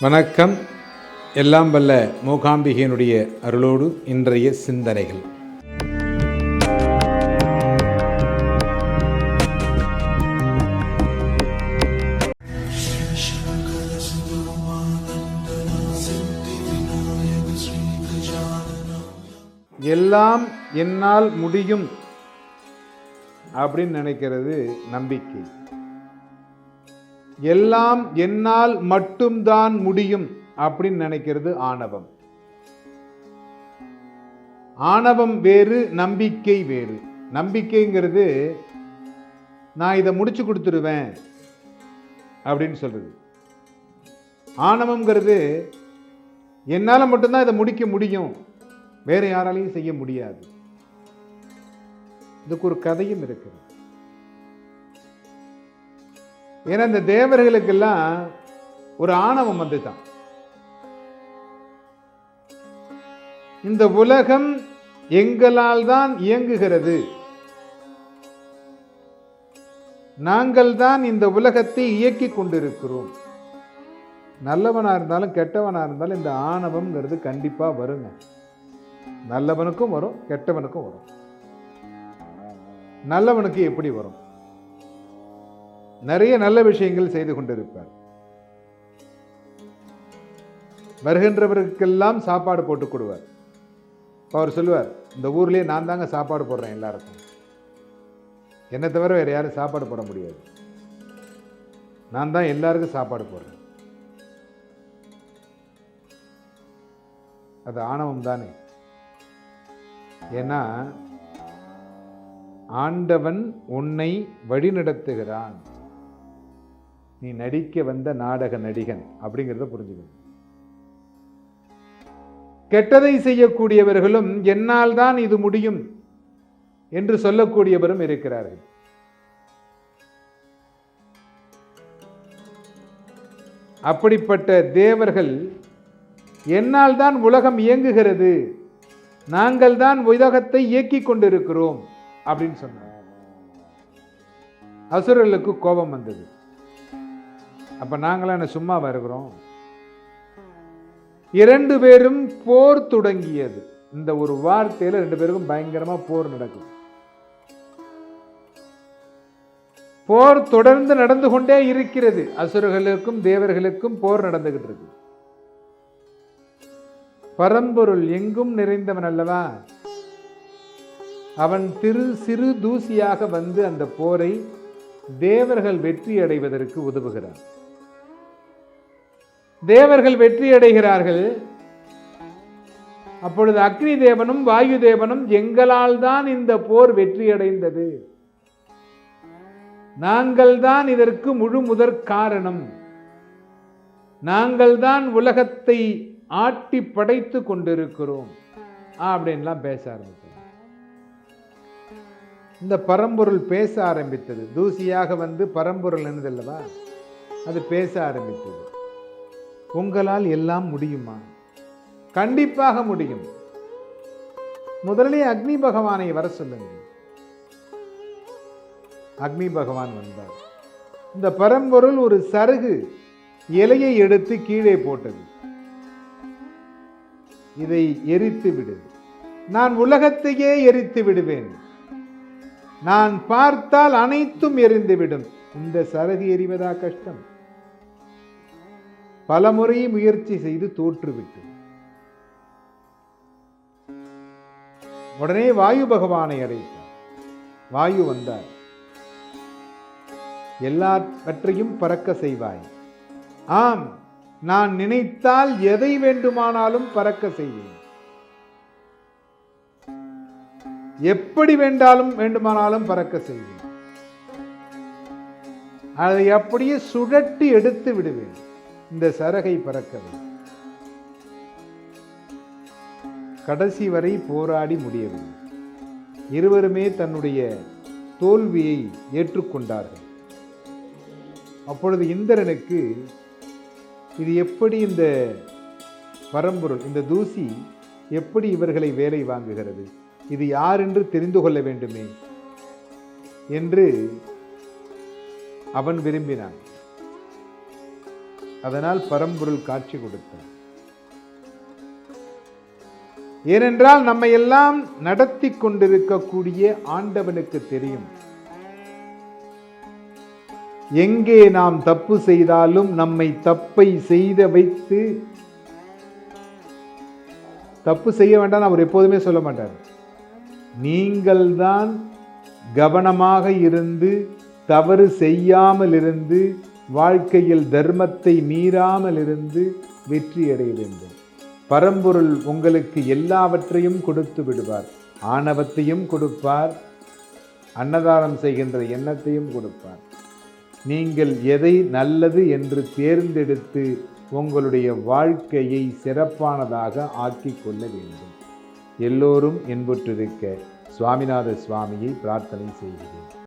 வணக்கம். எல்லாம் வல்ல மூகாம்பிகையினுடைய அருளோடு இன்றைய சிந்தனைகள். எல்லாம் என்னால் முடியும் அப்படின்னு நினைக்கிறது நம்பிக்கை. எல்லாம் என்னால் மட்டும்தான் முடியும் அப்படின்னு நினைக்கிறது ஆணவம். ஆணவம் வேறு, நம்பிக்கை வேறு. நம்பிக்கைங்கிறது நான் இதை முடிச்சு கொடுத்துருவேன் அப்படின்னு சொல்றது. ஆணவம்ங்கிறது என்னால் மட்டும்தான் இதை முடிக்க முடியும், வேற யாராலையும் செய்ய முடியாது. இதுக்கு ஒரு கதையும் இருக்குது. ஏன்னா இந்த தேவர்களுக்கெல்லாம் ஒரு ஆணவம் வந்துதான். இந்த உலகம் எங்களால் தான் இயங்குகிறது, நாங்கள் தான் இந்த உலகத்தை இயக்கி கொண்டிருக்கிறோம். நல்லவனா இருந்தாலும் கெட்டவனா இருந்தாலும் இந்த ஆணவம்ங்கிறது கண்டிப்பா வருங்க. நல்லவனுக்கும் வரும், கெட்டவனுக்கும் வரும். நல்லவனுக்கு எப்படி வரும்? நிறைய நல்ல விஷயங்கள் செய்து கொண்டிருப்பார். வருகின்றவருக்கெல்லாம் சாப்பாடு போட்டு கொடுவார். அவர் சொல்லுவார், இந்த ஊர்லயே நான் தாங்க சாப்பாடு போடுறேன் எல்லாருக்கும், என்னை தவிர வேற யாரும் சாப்பாடு போட முடியாது, நான் தான் எல்லாருக்கும் சாப்பாடு போடுறேன். அது ஆணவம் தானே. ஏன்னா ஆண்டவன் உன்னை வழிநடத்துகிறான், நீ நடிக்க வந்த நாடக நடிகன் அப்படிங்கிறத புரிஞ்சுக்கணும். கெட்டதை செய்யக்கூடியவர்களும் என்னால் தான் இது முடியும் என்று சொல்லக்கூடியவரும் இருக்கிறார்கள். அப்படிப்பட்ட தேவர்கள் என்னால் தான் உலகம் இயங்குகிறது, நாங்கள் தான் உலகத்தை இயக்கிக் கொண்டிருக்கிறோம் அப்படின்னு சொன்னார். அசுரர்களுக்கு கோபம் வந்தது. அப்ப நாங்களாம் என்ன சும்மாவா இருக்கிறோம்? இரண்டு பேரும் போர் தொடங்கியது. இந்த ஒரு வார்த்தையில ரெண்டு பேருக்கும் பயங்கரமா போர் நடக்கும். போர் தொடர்ந்து நடந்து கொண்டே இருக்கிறது. அசுரர்களுக்கும் தேவர்களுக்கும் போர் நடந்துகிட்டு இருக்கு. பரம்பொருள் எங்கும் நிறைந்தவன் அல்லவா, அவன் சிறு தூசியாக வந்து அந்த போரை தேவர்கள் வெற்றி அடைவதற்கு உதவுகிறான். தேவர்கள் வெற்றி அடைகிறார்கள். அப்பொழுது அக்னி தேவனும் வாயு தேவனும் எங்களால் தான் இந்த போர் வெற்றி அடைந்தது, நாங்கள் தான் இதற்கு முழு முதற் காரணம், நாங்கள் தான் உலகத்தை ஆட்டி படைத்து கொண்டிருக்கிறோம் அப்படின்லாம் பேச ஆரம்பித்தது. இந்த பரம்பொருள் பேச ஆரம்பித்தது. தூசியாக வந்து பரம்பொருள் என்னதல்லவா, அது பேச ஆரம்பித்தது. உங்களால் எல்லாம் முடியுமா? கண்டிப்பாக முடியும். முதலிலே அக்னி பகவானை வர சொல்லுங்கள். அக்னி பகவான் வந்தார். இந்த பரம்பொருள் ஒரு சருகு இலையை எடுத்து கீழே போட்டது. இதை எரித்து விடு, நான் உலகத்தையே எரித்து விடுவேன், நான் பார்த்தால் அனைத்தும் எரிந்துவிடும். இந்த சருகு எரிவதா கஷ்டம்? பலமுறை முயற்சி செய்து தோற்றுவிட்டு உடனே வாயு பகவானை அழைத்தார். வாயு வந்தார். எல்லாவற்றையும் பறக்க செய்வாய். ஆம், நான் நினைத்தால் எதை வேண்டுமானாலும் பறக்க செய்வேன், எப்படி வேண்டுமானாலும் பறக்க செய்வேன், அதை அப்படியே சுழட்டி எடுத்து விடுவேன், இந்த சரகை பறக்கவே. கடைசி வரை போராடி முடியவில்லை. இருவருமே தன்னுடைய தோல்வியை ஏற்றுக்கொண்டார்கள். அப்பொழுது இந்திரனுக்கு இது எப்படி, இந்த பரம்பொருள், இந்த தூசி எப்படி இவர்களை வேலை வாங்குகிறது, இது யார் என்று தெரிந்து கொள்ள வேண்டுமே என்று அவன் விரும்பினான். அதனால் பரம்பொருள் காட்சி கொடுத்தார். ஏனென்றால் நம்மை எல்லாம் நடத்தி கொண்டிருக்கக்கூடிய ஆண்டவனுக்கு தெரியும், எங்கே நாம் தப்பு செய்தாலும் நம்மை தப்பை செய்த வைத்து, தப்பு செய்ய வேண்டாம் அவர் எப்போதுமே சொல்ல மாட்டார். நீங்கள் தான் கவனமாக இருந்து தவறு செய்யாமல் இருந்து வாழ்க்கையில் தர்மத்தை மீறாமல் இருந்து வெற்றி அடைய வேண்டும். பரம்பொருள் உங்களுக்கு எல்லாவற்றையும் கொடுத்து விடுவார். ஆணவத்தையும் கொடுப்பார், அன்னதானம் செய்கின்ற எண்ணத்தையும் கொடுப்பார். நீங்கள் எதை நல்லது என்று தேர்ந்தெடுத்து உங்களுடைய வாழ்க்கையை சிறப்பானதாக ஆக்கிக் கொள்ள வேண்டும். எல்லோரும் இன்புற்றிருக்க சுவாமிநாத சுவாமியை பிரார்த்தனை செய்கிறேன்.